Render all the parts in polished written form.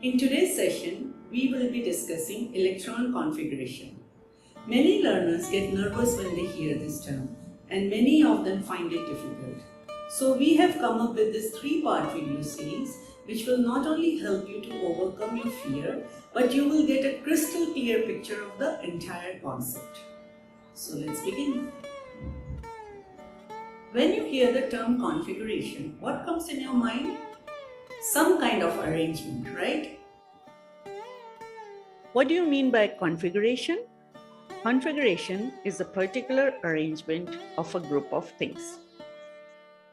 In today's session, we will be discussing electron configuration. Many learners get nervous when they hear this term, and many of them find it difficult. So we have come up with this 3-part video series which will not only help you to overcome your fear, but you will get a crystal clear picture of the entire concept. So let's begin. When you hear the term configuration, what comes in your mind? Some kind of arrangement, right? What do you mean by configuration? Configuration is a particular arrangement of a group of things.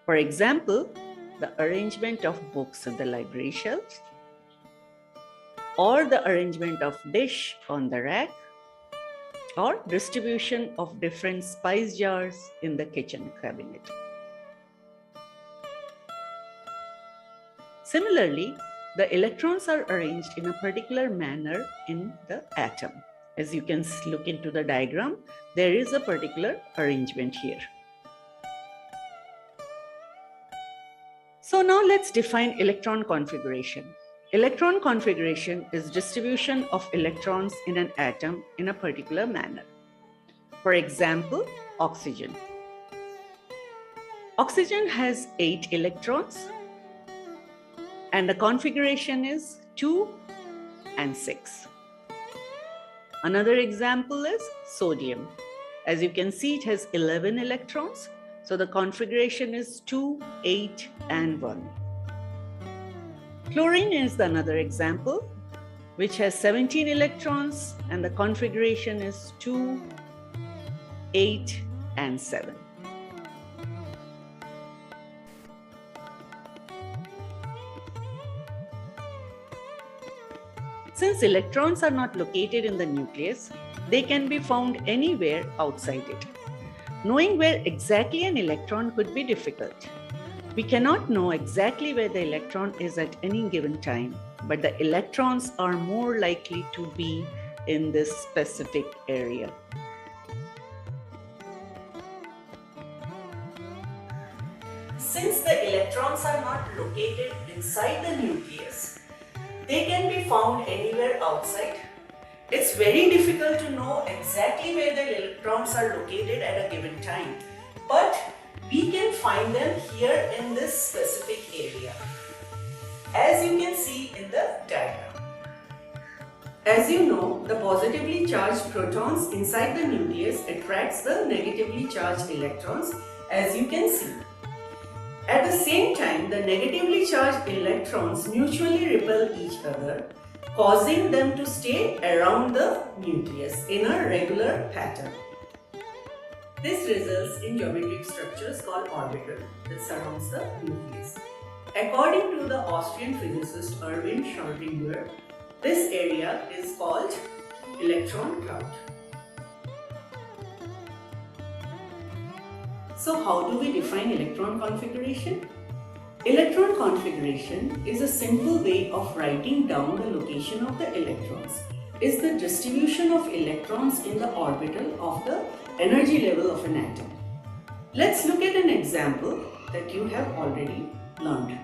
For example, the arrangement of books in the library shelves, or the arrangement of dish on the rack, or distribution of different spice jars in the kitchen cabinet. Similarly, the electrons are arranged in a particular manner in the atom. As you can look into the diagram, there is a particular arrangement here. So now let's define electron configuration. Electron configuration is distribution of electrons in an atom in a particular manner. For example, oxygen. Oxygen has 8 electrons and the configuration is 2 and 6. Another example is sodium. As you can see, it has 11 electrons. So the configuration is 2, 8 and 1. Chlorine is another example, which has 17 electrons and the configuration is 2, 8 and 7. Since electrons are not located in the nucleus, they can be found anywhere outside it. Knowing where exactly an electron could be difficult. We cannot know exactly where the electron is at any given time, but the electrons are more likely to be in this specific area. Since the electrons are not located inside the nucleus, they can be found anywhere outside. It's very difficult to know exactly where the electrons are located at a given time, but we can find them here in this specific area, as you can see in the diagram. As you know, the positively charged protons inside the nucleus attracts the negatively charged electrons, as you can see. At the same time, the negatively charged electrons mutually repel each other, causing them to stay around the nucleus in a regular pattern. This results in geometric structures called orbital that surrounds the nucleus. According to the Austrian physicist Erwin Schrödinger, this area is called electron cloud. So how do we define electron configuration? Electron configuration is a simple way of writing down the location of the electrons. It's the distribution of electrons in the orbital of the energy level of an atom. Let's look at an example that you have already learned.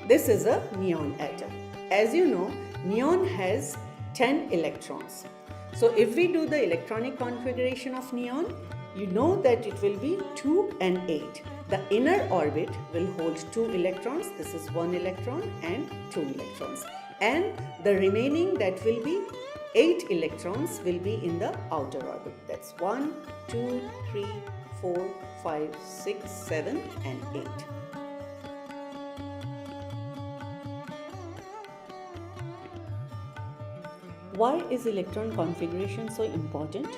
This is a neon atom. As you know, neon has 10 electrons. So if we do the electronic configuration of neon, you know that it will be 2 and 8. The inner orbit will hold 2 electrons. This is 1 electron and 2 electrons. And the remaining, that will be 8 electrons, will be in the outer orbit. That's 1, 2, 3, 4, 5, 6, 7 and 8. Why is electron configuration so important?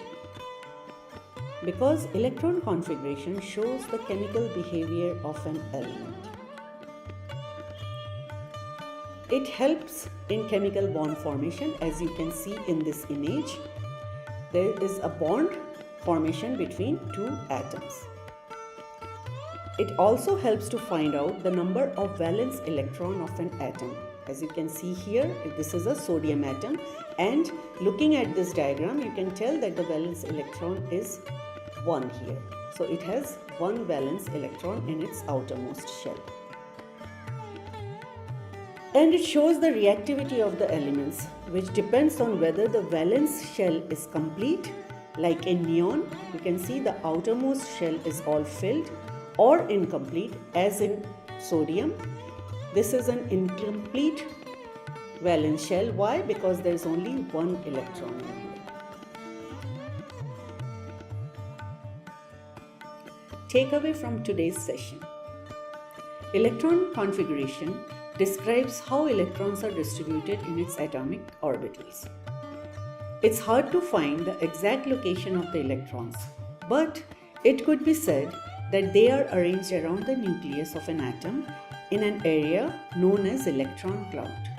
Because electron configuration shows the chemical behavior of an element. It helps in chemical bond formation, as you can see in this image. There is a bond formation between 2 atoms. It also helps to find out the number of valence electron of an atom. As you can see here, this is a sodium atom, and looking at this diagram, you can tell that the valence electron is 1 here. So it has 1 valence electron in its outermost shell. And it shows the reactivity of the elements, which depends on whether the valence shell is complete, like in neon, you can see the outermost shell is all filled, or incomplete, as in sodium. This is an incomplete valence shell. Why? Because there is only one electron in here. Takeaway from today's session. Electron configuration describes how electrons are distributed in its atomic orbitals. It's hard to find the exact location of the electrons, but it could be said that they are arranged around the nucleus of an atom in an area known as electron cloud.